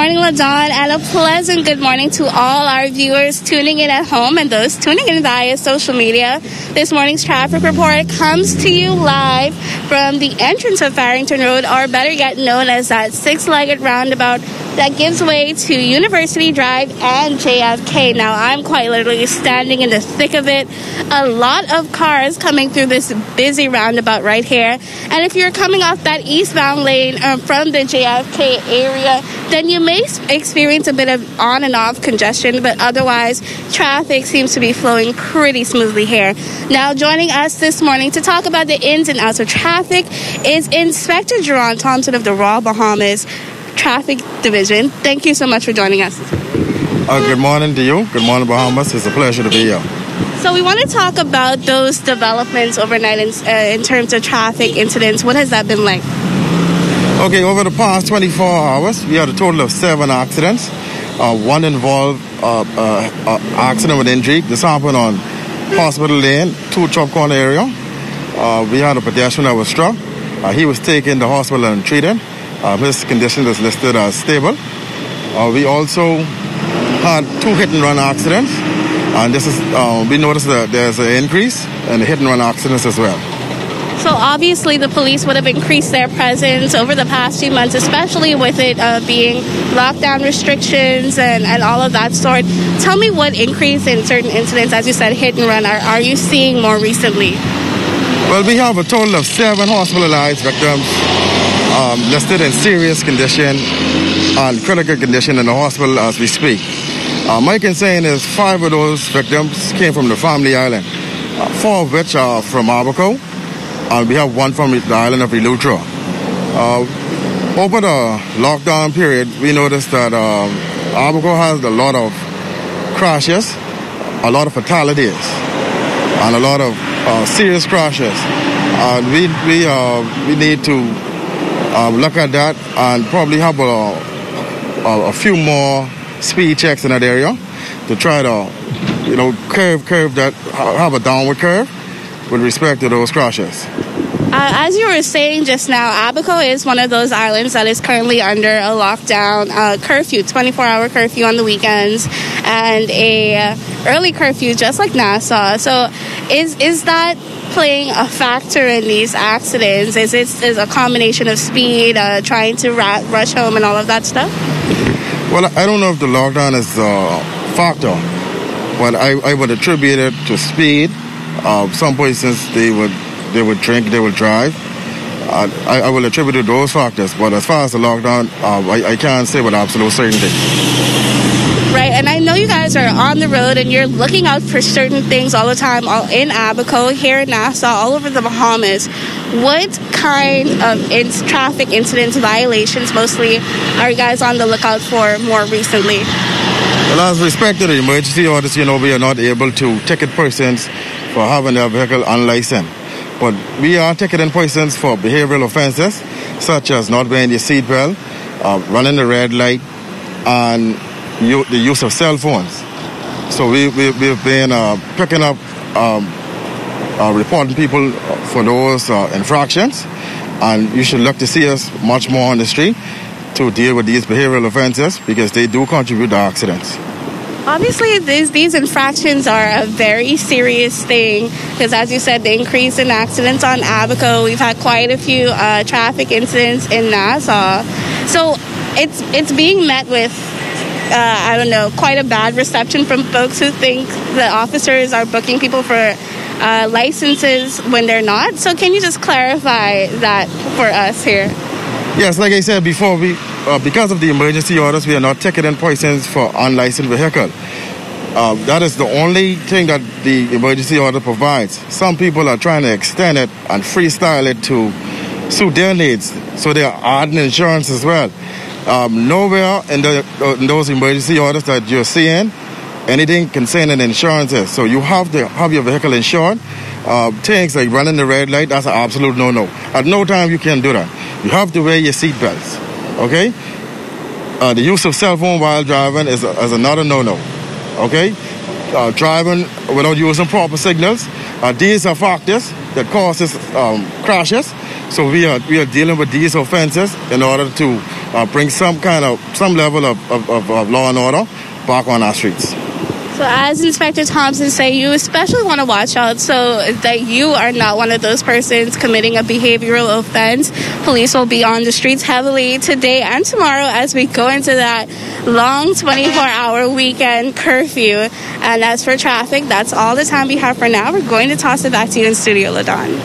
morning, LaDawn, and a pleasant good morning to all our viewers tuning in at home and those tuning in via social media. This morning's traffic report comes to you live from the entrance of Farrington Road, or better yet known as that six-legged roundabout that gives way to University Drive and JFK. Now, I'm quite literally standing in the thick of it. A lot of cars coming through this busy roundabout right here. And if you're coming off that eastbound lane from the JFK area, then you may experience a bit of on and off congestion, but otherwise, traffic seems to be flowing pretty smoothly here. Now, joining us this morning to talk about the ins and outs of traffic is Inspector Jerron Thompson of the Royal Bahamas Traffic Division. Thank you so much for joining us. Good morning to you. Good morning, Bahamas. It's a pleasure to be here. So we want to talk about those developments overnight in terms of traffic incidents. What has that been like? Okay, over the past 24 hours, we had a total of 7 accidents. One involved accident with injury. This happened on Hospital Lane, 2 Chop Corner area. We had a pedestrian that was struck. He was taken to the hospital and treated. His condition is listed as stable. We also had 2 hit-and-run accidents, and this is we noticed that there's an increase in the hit-and-run accidents as well. So obviously the police would have increased their presence over the past few months, especially with it being lockdown restrictions and all of that sort. Tell me what increase in certain incidents, as you said, hit-and-run, are you seeing more recently? Well, we have a total of 7 hospitalized victims listed in serious condition and critical condition in the hospital as we speak. My concern is 5 of those victims came from the Family Island, 4 of which are from Abaco, and we have 1 from the island of Eleuthera. Over the lockdown period, we noticed that Abaco has a lot of crashes, a lot of fatalities, and a lot of serious crashes. And we need to look at that and probably have a few more speed checks in that area to try to, curve that, have a downward curve with respect to those crashes. As you were saying just now, Abaco is one of those islands that is currently under a lockdown curfew, 24-hour curfew on the weekends, and a early curfew just like Nassau. So is that playing a factor in these accidents? Is a combination of speed, trying to rush home and all of that stuff? Well, I don't know if the lockdown is a factor, but I would attribute it to speed. Some places they would drink, they would drive. I will attribute it to those factors, but as far as the lockdown, I can't say with absolute certainty. Right, and I know you guys are on the road and you're looking out for certain things all the time, all in Abaco, here in Nassau, all over the Bahamas. What kind of traffic incidents, violations mostly, are you guys on the lookout for more recently? Well, as respect to the emergency orders, we are not able to ticket persons for having their vehicle unlicensed. But we are ticketing persons for behavioral offenses, such as not wearing your seatbelt, running the red light, and the use of cell phones. So we've been picking up, reporting people for those infractions, and you should look to see us much more on the street to deal with these behavioral offenses because they do contribute to accidents. Obviously, these infractions are a very serious thing because, as you said, the increase in accidents on Abaco, we've had quite a few traffic incidents in Nassau. So it's being met with quite a bad reception from folks who think the officers are booking people for licenses when they're not. So can you just clarify that for us here? Yes, like I said before, because of the emergency orders, we are not ticketing persons for unlicensed vehicle. That is the only thing that the emergency order provides. Some people are trying to extend it and freestyle it to suit their needs, so they are adding insurance as well. Nowhere in those emergency orders that you're seeing anything concerning insurances. So you have to have your vehicle insured. Things like running the red light, that's an absolute no-no. At no time you can do that. You have to wear your seat belts, okay? The use of cell phone while driving is another no-no, okay? Driving without using proper signals. These are factors that causes crashes. So we are dealing with these offenses in order to bring some level of law and order back on our streets. So as Inspector Thompson say, you especially want to watch out so that you are not one of those persons committing a behavioral offense. Police will be on the streets heavily today and tomorrow as we go into that long 24-hour weekend curfew. And as for traffic, that's all the time we have for now. We're going to toss it back to you in studio, LaDon.